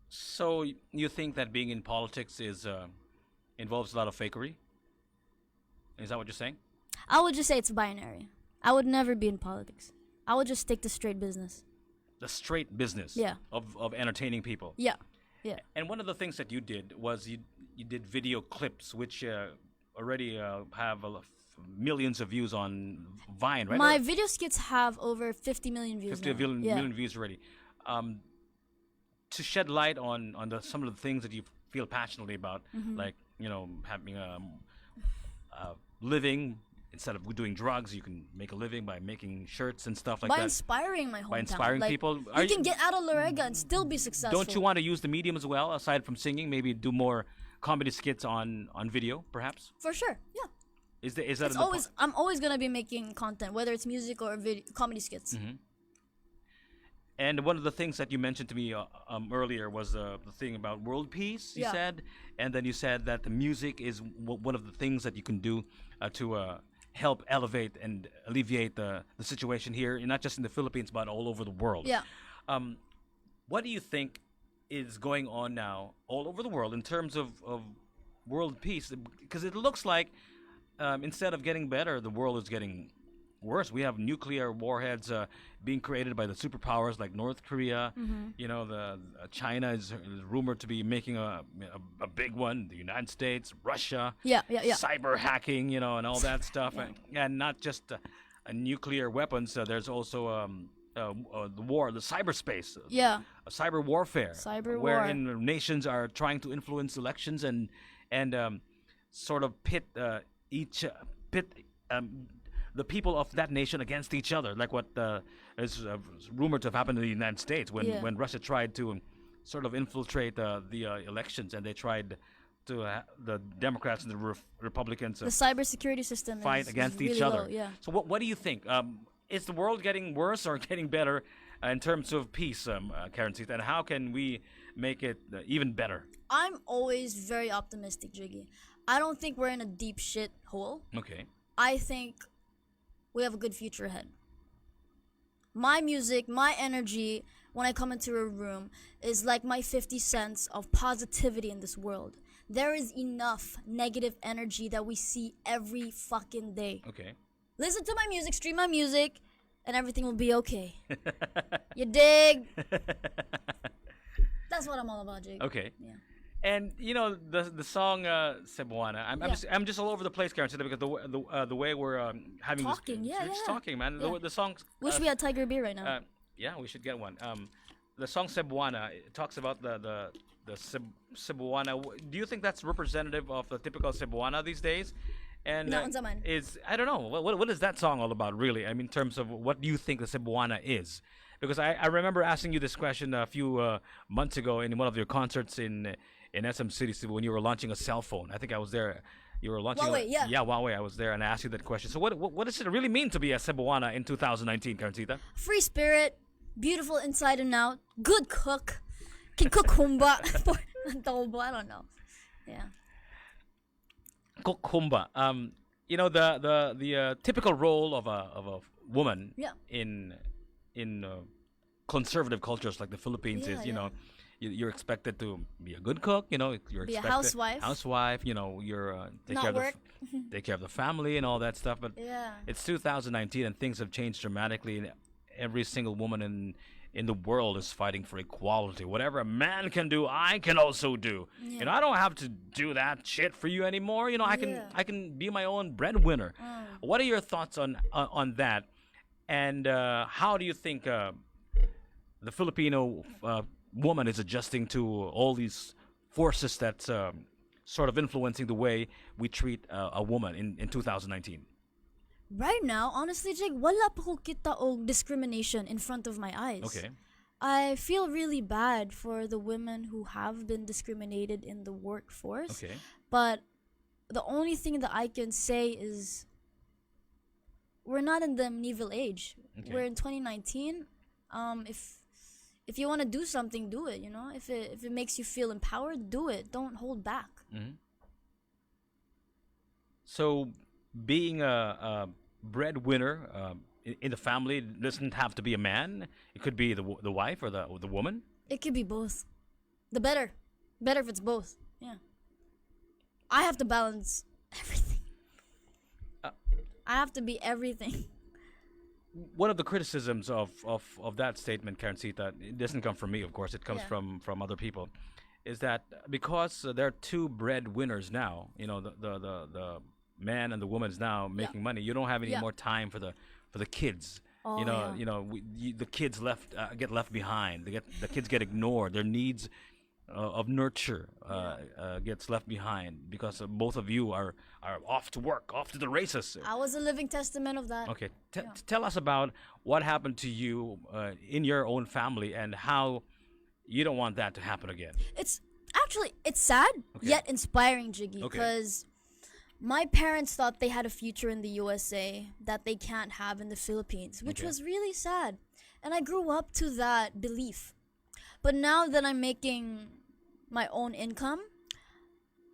So you think that being in politics is involves a lot of fakery? Is that what you're saying? I would just say it's binary. I would never be in politics. I would just stick to straight business. The straight business Yeah. of entertaining people. Yeah. Yeah. And one of the things that you did was you did video clips, which already have millions of views on Vine, right? My Or video skits have over 50 million views 50 now. million, Yeah. million views already. To shed light on some of the things that you feel passionately about, Mm-hmm. like having living instead of doing drugs, you can make a living by making shirts and stuff like By that. inspiring my hometown. By inspiring Like, people. You can get out of Lorega and still be successful. Don't you want to use the medium as well, aside from singing? Maybe do more comedy skits on video, perhaps. For sure. Yeah. Is that It's in the always I'm always gonna be making content, whether it's music or comedy skits. Mm-hmm. And one of the things that you mentioned to me earlier was the thing about world peace. You Yeah. said, and then you said that the music is one of the things that you can do to help elevate and alleviate the situation here, not just in the Philippines but all over the world. Yeah. What do you think is going on now all over the world in terms of world peace? Because it looks like instead of getting better, the world is getting worse. We have nuclear warheads being created by the superpowers like North Korea. Mm-hmm. You know, the China is rumored to be making a big one. The United States, Russia, Yeah. Yeah. Yeah. cyber hacking, and all that stuff, and not just nuclear weapons, there's also the war, the cyberspace, Yeah. cyber warfare, Cyber war. wherein nations are trying to influence elections and sort of pit um, the people of that nation against each other, like what is rumored to have happened in the United States when Yeah. Russia tried to sort of infiltrate the elections, and they tried to the Democrats and the Republicans The cybersecurity system fight is against really each other. low, yeah. So what do you think? Is the world getting worse or getting better in terms of peace, Karencita, and how can we make it even better? I'm always very optimistic, Jiggy. I don't think we're in a deep shit hole. Okay. I think we have a good future ahead. My music, my energy, when I come into a room, is like my 50 cents of positivity in this world. There is enough negative energy that we see every fucking day. Okay. Listen to my music, stream my music, and everything will be okay. You dig? That's what I'm all about, Jig. Okay. Yeah. And you know the song Cebuana. I'm just all over the place, Karencita, because the way we're having Talking, this, yeah, we're just yeah. talking, man. Yeah. The song. Wish we had Tiger Beer right now. Yeah, we should get one. The song Cebuana, it talks about the Cebuana. Do you think that's representative of the typical Cebuana these days? And Naunsa man. is I don't know what is that song all about, really? I mean, in terms of what do you think the Cebuana is? Because I remember asking you this question a few months ago in one of your concerts in SM City Cebu when you were launching a cell phone. I think I was there. You were launching. Huawei, yeah. Yeah, Huawei. I was there and I asked you that question. So what does it really mean to be a Cebuana in 2019, Karencita? Free spirit, beautiful inside and out, good cook, can cook humba, adobo, I don't know. Yeah. Cook humba. You know the typical role of a woman Yeah. in conservative cultures like the Philippines Yeah, is, you yeah. know, you're expected to be a good cook. You know, you're Be a expected housewife. Housewife. You know, you're take Not care of work. take care of the family and all that stuff. But Yeah. it's 2019 and things have changed dramatically. And every single woman in the world is fighting for equality. Whatever a man can do, I can also do. Yeah. You know, I don't have to do that shit for you anymore. You know, Yeah. I can be my own breadwinner. Mm. What are your thoughts on that? And how do you think the Filipino woman is adjusting to all these forces that's sort of influencing the way we treat a woman in 2019? Right now, honestly, Jake, wala pa ko kita og discrimination in front of my eyes. Okay. I feel really bad for the women who have been discriminated in the workforce. Okay. But the only thing that I can say is we're not in the medieval age. Okay. We're in 2019. If you want to do something, do it. You know, if it makes you feel empowered, do it. Don't hold back. Hmm. So, being a breadwinner in the family doesn't have to be a man. It could be the wife or the woman. It could be both. The better if it's both. Yeah. I have to balance everything. Uh, I have to be everything. One of the criticisms of that statement, Karencita, it doesn't come from me, of course. It comes Yeah. from other people. Is that because there are two breadwinners now? You know, the man and the woman is now making money. You don't have any Yeah. more time for the kids. Oh, yeah. The kids get left behind. The kids get ignored. Their needs of nurture gets left behind because both of you are off to work, off to the races. I was a living testament of that. Okay, tell us about what happened to you in your own family and how you don't want that to happen again. It's sad Okay. yet inspiring, Jiggy, Okay. because my parents thought they had a future in the USA that they can't have in the Philippines, which Okay. was really sad. And I grew up to that belief. But now that I'm making my own income,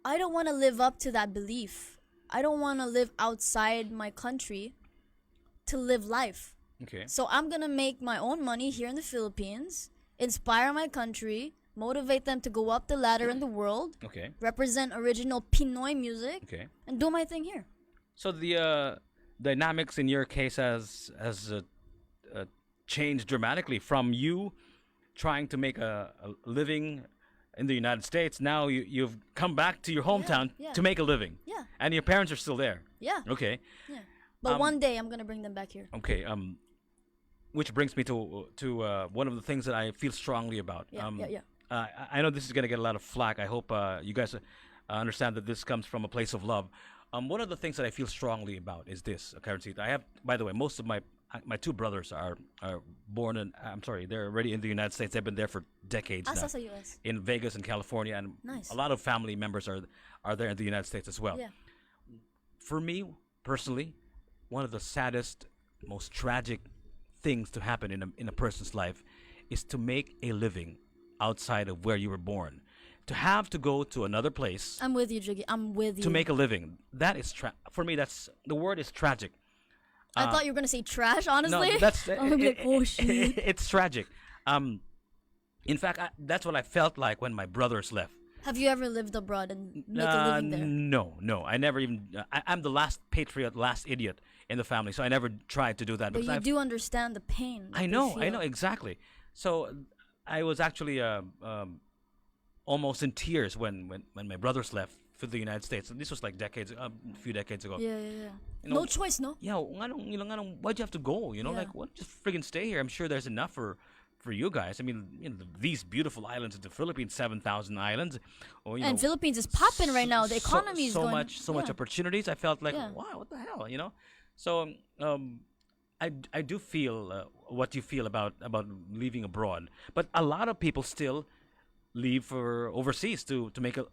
I don't want to live up to that belief. I don't want to live outside my country to live life. Okay. So I'm going to make my own money here in the Philippines, inspire my country, motivate them to go up the ladder in the world, Okay. represent original Pinoy music, Okay. and do my thing here. So the dynamics in your case has changed dramatically from you trying to make a living in the United States. Now you've come back to your hometown yeah. to make a living. Yeah. And your parents are still there. Yeah. Okay. Yeah. But one day I'm gonna bring them back here. Okay. Which brings me to one of the things that I feel strongly about. Yeah. I know this is going to get a lot of flack. I hope you guys understand that this comes from a place of love. One of the things that I feel strongly about is this, Karencita. I have, by the way, most of my two brothers are born in. I'm sorry, they're already in the United States. They've been there for decades now, Asa sa US. in Vegas and California, and Nice. a lot of family members are there in the United States as well. Yeah. For me personally, one of the saddest, most tragic things to happen in a person's life is to make a living outside of where you were born. To have to go to another place I'm with you, Jiggy. I'm with you. to make a living. That is for me. That's the word is tragic. I thought you were gonna say trash. Honestly, No, that's I'm like, oh shit. it's tragic. In fact, that's what I felt like when my brothers left. Have you ever lived abroad and make a living there? No. I never even. I'm the last patriot, last idiot in the family, so I never tried to do that. But because you do understand the pain. that I they know feel. exactly. So I was actually almost in tears when my brothers left for the United States. And this was like a few decades ago. Yeah. You know, No choice, no. Yeah, why'd you have to go? You know, Yeah. like, what? Just friggin' stay here. I'm sure there's enough for you guys. I mean, these beautiful islands of the Philippines, 7,000 islands. Or, And Philippines is popping right now. The economy is so going. much yeah. opportunities. I felt like, Yeah. wow, what the hell, you know? So I do feel what you feel about leaving abroad, but a lot of people still leave for overseas to make a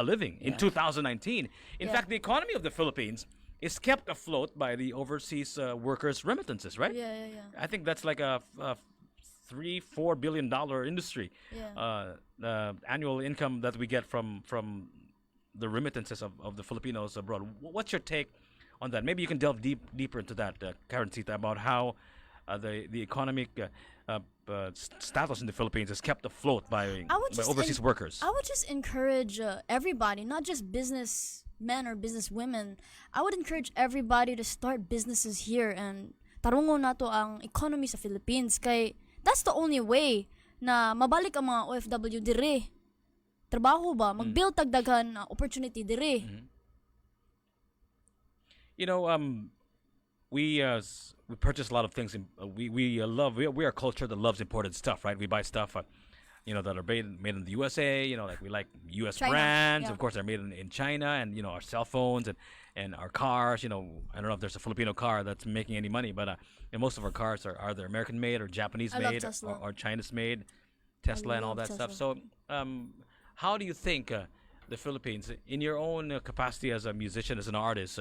living in 2019. In Yeah. fact, the economy of the Philippines is kept afloat by the overseas workers' remittances, right? Yeah. I think that's like a $3-4 billion industry. Yeah. Annual income that we get from the remittances of the Filipinos abroad. What's your take on that? Maybe you can delve deeper into that, Karencita, about how the economic status in the Philippines is kept afloat by overseas workers. I would just encourage everybody, not just businessmen or businesswomen. I would encourage everybody to start businesses here and tarungon nato ang economy sa Philippines kay that's the only way na mabalik ang mga OFW dire. Trabaho ba? Mag-build tagdagan opportunity dire. You know, we purchase a lot of things. We are a culture that loves imported stuff, right? We buy stuff, that are made in the USA. You know, like we like U.S. China, brands. yeah. Of course, they're made in China, and our cell phones and our cars. You know, I don't know if there's a Filipino car that's making any money, but most of our cars are either American made or Japanese I love made Tesla. or Chinese made, Tesla and all love that stuff. Tesla. So, how do you think the Philippines, in your own capacity as a musician, as an artist,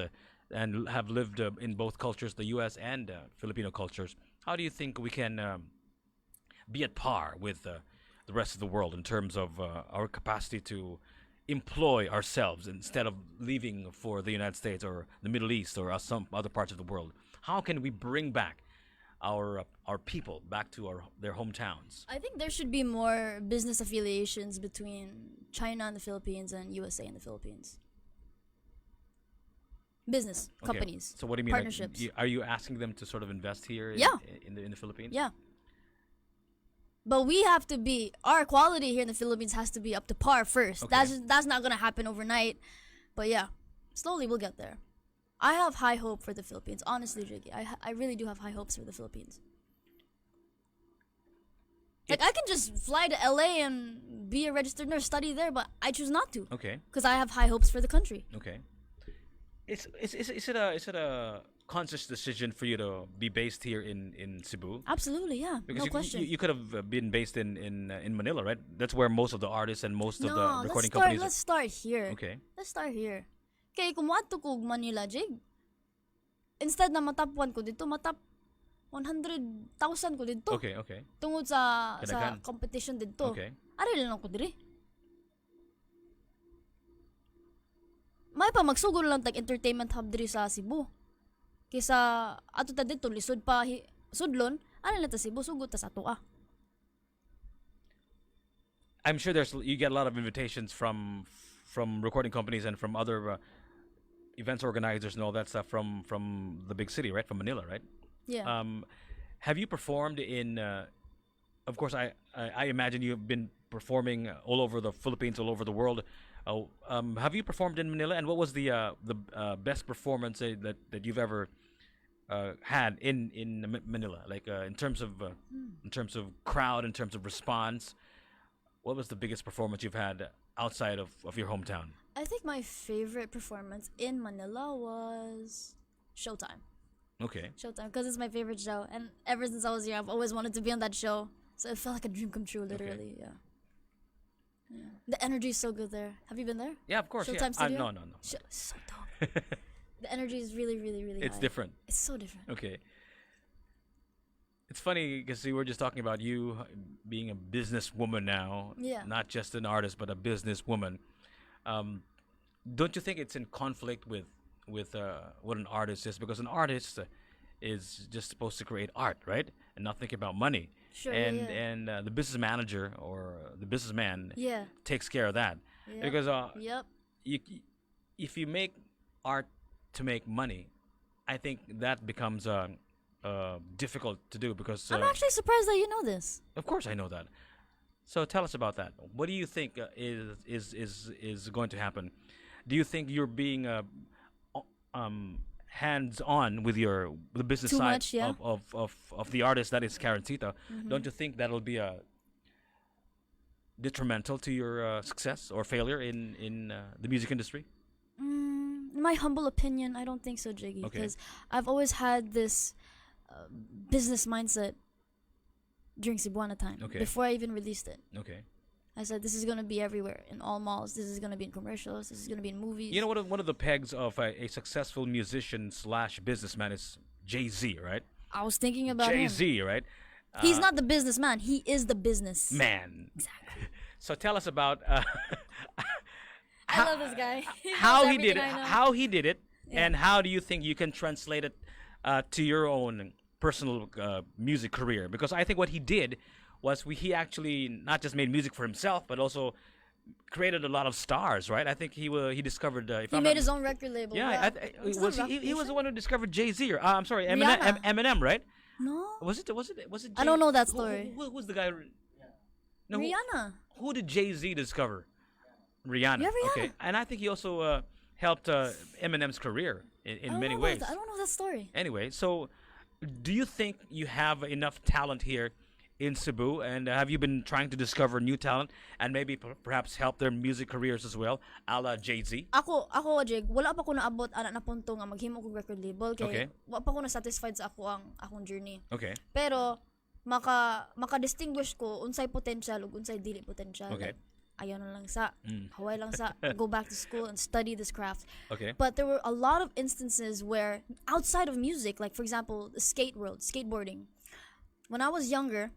and have lived in both cultures, the U.S. and Filipino cultures, how do you think we can be at par with the rest of the world in terms of our capacity to employ ourselves instead of leaving for the United States or the Middle East or some other parts of the world? How can we bring back our people back to their hometowns? I think there should be more business affiliations between China and the Philippines and USA and the Philippines. Business Okay. companies. So what do you mean? Partnerships. Are you asking them to sort of invest here Yeah. in the Philippines? Yeah. But we have to be, our quality here in the Philippines has to be up to par first. Okay. That's not gonna happen overnight. But yeah, slowly we'll get there. I have high hope for the Philippines. Honestly, Jiggy, I really do have high hopes for the Philippines. Like I can just fly to LA and be a registered nurse, study there, but I choose not to Okay. because I have high hopes for the country. Okay. Is it a conscious decision for you to be based here in Cebu? Absolutely, yeah, Because no question. you could have been based in Manila, right? That's where most of the artists and most of the No, recording let's start. companies. Let's start here. Okay. Let's start here. Kay kung moadto ko og Manila, Jig. Instead na matap 1 ko dito, matap 100,000 ko dito. Okay. Okay. Tungod sa Kadagan. competition dito. Okay. Ari lang ako diri. May pa magsugod lang tag entertainment hub diri sa Cebu. Kisa ato ta dito lisod pa sudlon, ari lang ta Cebu sugod ta sa ato ah. I'm sure you get a lot of invitations from recording companies and from other events organizers and all that stuff from the big city, right? From Manila, right? Yeah. Have you performed in? Of course, I imagine you've been performing all over the Philippines, all over the world. Oh, have you performed in Manila? And what was the best performance that you've ever had in Manila? Like in terms of crowd, in terms of response. What was the biggest performance you've had outside of your hometown? I think my favorite performance in Manila was Showtime. Okay. Showtime, because it's my favorite show, and ever since I was young, I've always wanted to be on that show. So it felt like a dream come true, literally. Yeah. Yeah. The energy is so good there. Have you been there? Yeah, of course. Showtime Yeah. Studio? No, no, So dope. The energy is really, really, really it's high. different. It's so different. Okay. It's funny because we were just talking about you being a businesswoman now, Yeah. not just an artist, but a businesswoman. Um, don't you think it's in conflict with what an artist is? Because an artist is just supposed to create art, right, and not think about money. Sure. And yeah. the business manager or the businessman Yeah. takes care of that Yep. because Yep. you, if you make art to make money, I think that becomes difficult to do because I'm actually surprised that you know this. of course I know that. So tell us about that. What do you think is going to happen? Do you think you're being hands on with the business Too side much, yeah. of the artist that is Karencita? Don't you think that'll be detrimental to your success or failure in the music industry? In my humble opinion, I don't think so, Jiggy. Okay. Because I've always had this business mindset during Cebuano time. Okay. Before I even released it. Okay. I said, this is going to be everywhere. In all malls. This is going to be in commercials. This is going to be in movies. You know, one of the pegs of a successful musician slash businessman is Jay-Z, right? I was thinking about him. Jay-Z, right? He's not the businessman. He is the business. Man. Exactly. So tell us about I love this guy. how knows he did it, everything I know. how he did it, Yeah. and how do you think you can translate it to your own personal music career? Because I think what he did was he actually not just made music for himself, but also created a lot of stars, right? I think he discovered. If He I'm made not- his own record label. Yeah, It's was not he was the Roc-Nation? one who discovered Jay-Z, or I'm sorry, Rihanna. Eminem, right? No. Was it? I don't know that who- story. Who's the guy? No, Rihanna. Who did Jay-Z discover? Rihanna. Yeah, Rihanna. Okay, and I think he also helped Eminem's career in many ways. I don't know that story. Anyway, so do you think you have enough talent here in Cebu, and have you been trying to discover new talent and maybe perhaps help their music careers as well, a la Jay-Z? Ako, Jig, wala pa ko naabot ana na punto nga maghimo kog record label kay Okay. wa pa ko na satisfied sa akong journey. Okay. Pero maka distinguish ko unsay potential ug unsay dili potential. Okay. Like, ayaw na lang sa, haway lang sa, go back to school and study this craft. Okay. But there were a lot of instances where outside of music, like for example, the skate world, skateboarding. When I was younger,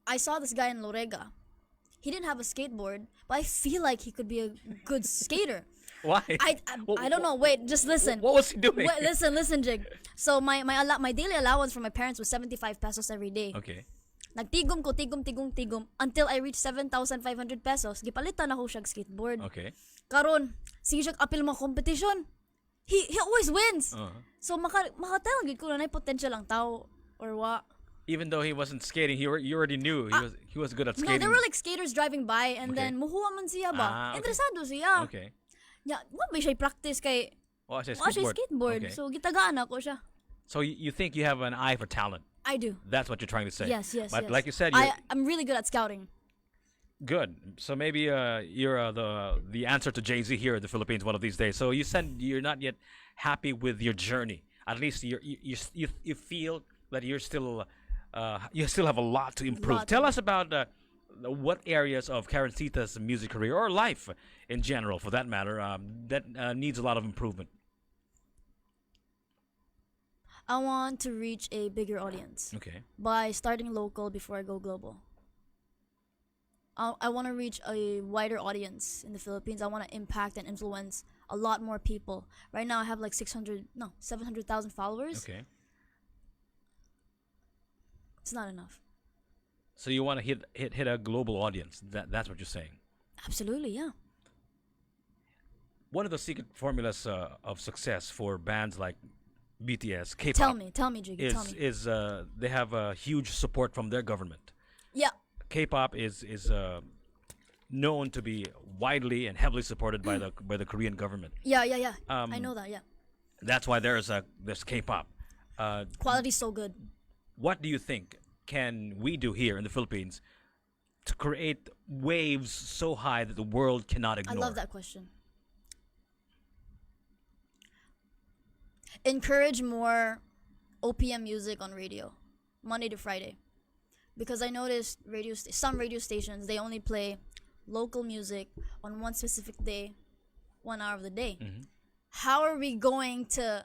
I saw this guy in Lorega. He didn't have a skateboard, but I feel like he could be a good skater. Why? I don't know. Wait, just listen. What was he doing? Wait, listen, Jig. So my daily allowance from my parents was 75 pesos every day. Okay. Nagtigom ko, tigom until I reached 7,500 pesos. Gipalitan ako siya skateboard. Okay. Karon, sige siya apil mga competition. He always wins. So makatell gid ko na potential ang tao or what. Even though he wasn't skating, you already knew he was good at No, skating. there were like skaters driving by and Okay. then muhuwa man siya ba. Ah, okay. Interesado siya. Okay. Ya, wa ba siya practice kay Well, I said wa siya skateboard. skateboard. Okay. So gitagaan ako siya. So you think you have an eye for talent? I do. That's what you're trying to say. Yes. But yes. like you said, you're I'm really good at scouting. good. So maybe you're the answer to Jay-Z here in the Philippines one of these days. So you said you're not yet happy with your journey. At least you feel that you still have a lot to improve. Lot to Tell us about what areas of Karencita's music career or life in general, for that matter, that needs a lot of improvement. I want to reach a bigger audience Okay. by starting local before I go global. I want to reach a wider audience in the Philippines. I want to impact and influence a lot more people. Right now I have like 700,000 followers. Okay. It's not enough. So you want to hit a global audience. That's what you're saying. Absolutely, yeah. One of the secret formulas of success for bands like BTS, K-pop, Tell me, Jiggy, tell me. is they have a huge support from their government. Yeah. K-pop is known to be widely and heavily supported by the Korean government. Yeah. I know that. Yeah. That's why there's K-pop. Quality's so good. What do you think can we do here in the Philippines to create waves so high that the world cannot I ignore? love that question. Encourage more OPM music on radio, Monday to Friday, because I noticed some radio stations, they only play local music on one specific day, 1 hour of the day. Mm-hmm. How are we going to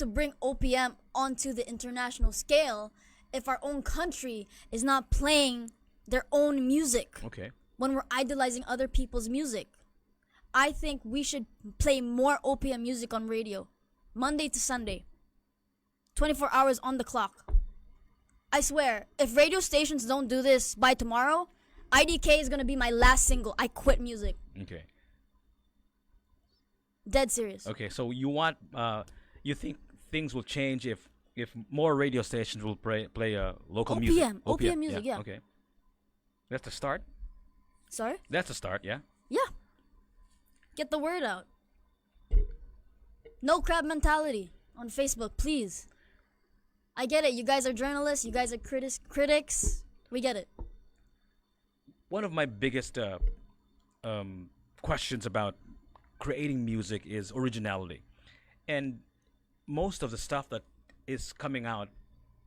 bring OPM onto the international scale if our own country is not playing their own music Okay. when we're idolizing other people's music? I think we should play more OPM music on radio, Monday to Sunday, 24 hours on the clock. I swear, if radio stations don't do this by tomorrow, IDK is going to be my last single. I quit music. Okay. Dead serious. Okay. So you think things will change if more radio stations will play local music? OPM music, yeah. Okay. That's the start. Sorry? That's the start. Yeah. Yeah. Get the word out. No crab mentality on Facebook, please. I get it. You guys are journalists. You guys are critics. We get it. One of my biggest questions about creating music is originality, and most of the stuff that is coming out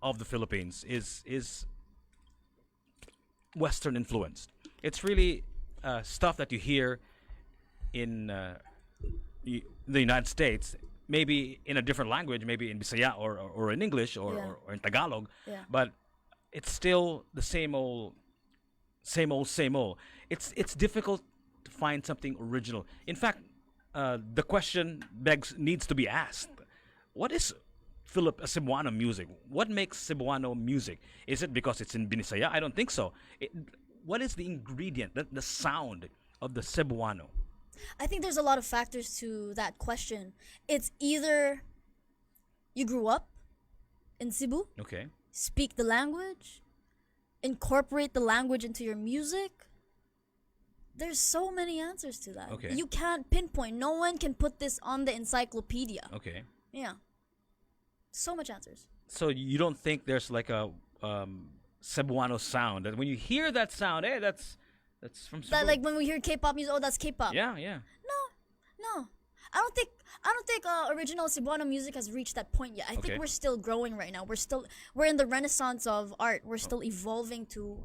of the Philippines is Western influenced. It's really stuff that you hear in the United States, maybe in a different language, maybe in Bisaya or in English or in Tagalog, but it's still the same old. It's difficult to find something original. In fact, the question needs to be asked: what is Cebuano music? What makes Cebuano music? Is it because it's in Binisaya? I don't think so. What is the ingredient, the sound of the Cebuano? I think there's a lot of factors to that question. It's either you grew up in Cebu, Okay. speak the language, incorporate the language into your music. There's so many answers to that. Okay. You can't pinpoint. No one can put this on the encyclopedia. Okay. Yeah. So much answers. So you don't think there's like a Cebuano sound that when you hear that sound, hey, that's from Cebu. That, like when we hear K-pop music, oh, that's K-pop. Yeah. No. I don't think original Cebuano music has reached that point yet. I Okay. think we're still growing right now. We're in the renaissance of art. We're still evolving to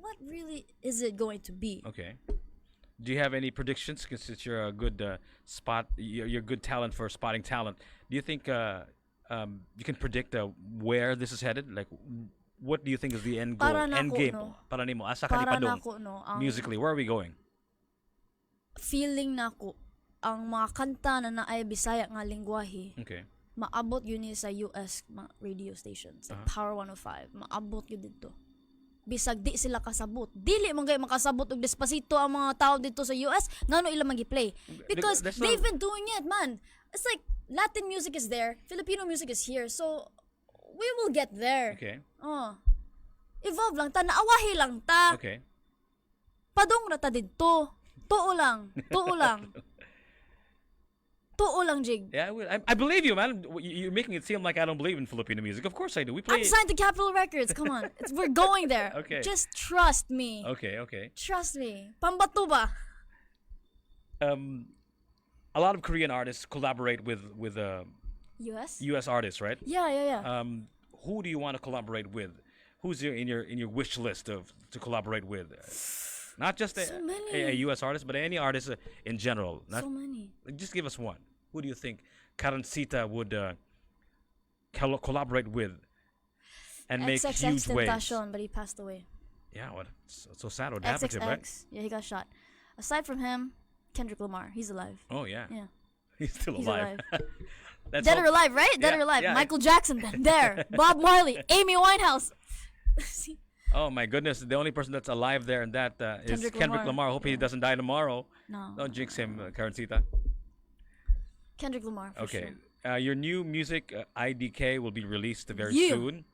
what really is it going to be. Okay. Do you have any predictions? Since you're a good you're good talent for spotting talent. Do you think you can predict where this is headed? Like, what do you think is the end goal, Para na end ko, game? no? Para nimo, asa ka ni Para Padong? na ko, no, Musically, where are we going? feeling nako ang mga kanta na naay Bisaya nga lengguwahe Okay. maabot yun ni sa US mga radio stations like Power 105 maabot yun dito bisag di sila kasabot dili man gay makasabot og Despacito ang mga tao dito sa US ngano ila magi-play because they've been doing it, man. It's like Latin music is there, Filipino music is here, so we will get there. Okay. Evolve lang ta, naawahi lang ta. Okay. Padong na ta dito. Tuo lang. Tuo lang, Jig. Yeah, I believe you, man. You're making it seem like I don't believe in Filipino music. Of course I do. We play. I'm signed to Capitol Records. Come on. We're going there. Okay. Just trust me. Okay. Trust me. Pambato ba? A lot of Korean artists collaborate with US? U.S. artists, right? Yeah. Who do you want to collaborate with? Who's in your wish list to collaborate with? Not just So a many. U.S. artist, but any artist in general. So many. Just give us one. Who do you think Karencita would collaborate with and make huge waves? Tentacion, but he passed away. Yeah, what? It's so sad what happened to him, right? XXX. Yeah, he got shot. Aside from him, Kendrick Lamar. He's alive. Oh yeah. Yeah. He's still He's alive. That's Dead all- or alive, right? Dead Yeah, or alive. yeah. Michael Jackson, there. Bob Marley, Amy Winehouse. See? Oh my goodness! The only person that's alive there and that is Kendrick Kendrick Lamar. Lamar. Hope he doesn't die tomorrow. No. Don't jinx him, Karencita. Kendrick Lamar. For Okay. Sure. Your new music, IDK, will be released very Yeah. soon.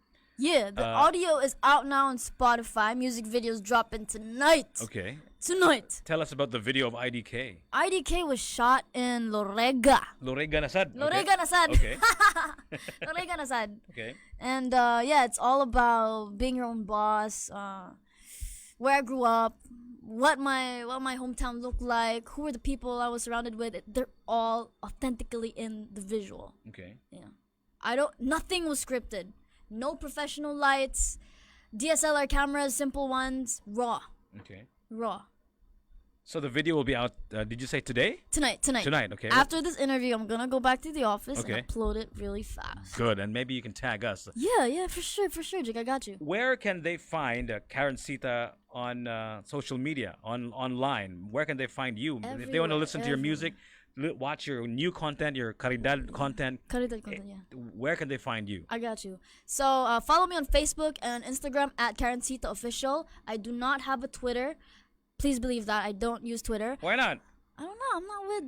Yeah, the audio is out now on Spotify. Music videos dropping tonight. Okay. Tonight. Tell us about the video of IDK. IDK was shot in Lorega. Lorega Nasad. Lorega Nasad. Okay. Lorega Nasad. Okay. And yeah, it's all about being your own boss, where I grew up, what my hometown looked like, who were the people I was surrounded with. They're all authentically in the visual. Okay. Yeah. Nothing was scripted. No professional lights, DSLR cameras, simple ones, raw. Okay. Raw. So the video will be out, did you say today? Tonight. Tonight, okay. After this interview, I'm gonna go back to the office Okay. and upload it really fast. Good, and maybe you can tag us. Yeah, for sure, Jig, I got you. Where can they find Karencita on social media, online? Where can they find you? If they want to listen to your music, watch your new content, your Caridad content, Caridad content, yeah. where can they find you? I got you. So follow me on Facebook and Instagram at Karencita Official. I do not have a Twitter. Please believe that. I don't use Twitter. Why not? I don't know. I'm not with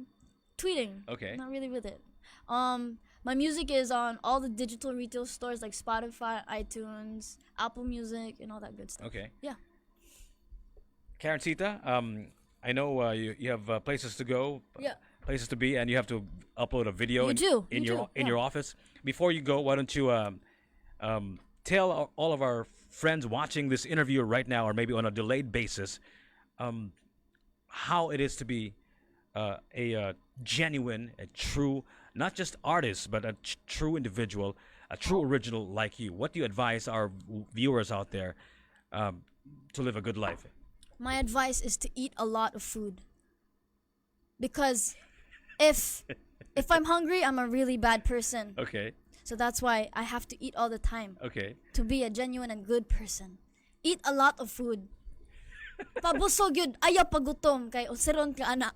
tweeting. Okay. I'm not really with it. My music is on all the digital retail stores like Spotify, iTunes, Apple Music, and all that good stuff. Okay. Yeah. Karencita, I know you have places to go, Yeah. places to be, and you have to upload a video in You do, your office. Before you go, why don't you tell all of our friends watching this interview right now, or maybe on a delayed basis, how it is to be a genuine, a true, not just artist, but a true individual, a true original like you. What do you advise our viewers out there to live a good life? My advice is to eat a lot of food. Because if I'm hungry, I'm a really bad person. Okay. So that's why I have to eat all the time Okay. to be a genuine and good person. Eat a lot of food. Pabusog yun, ayaw pagutom kay osiron ka ana.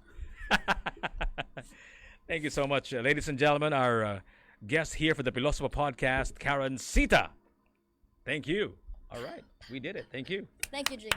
Thank you so much, ladies and gentlemen. Our guest here for the Pilosopo podcast, Karencita. Thank you. All right, we did it. Thank you. Thank you, Jiggy.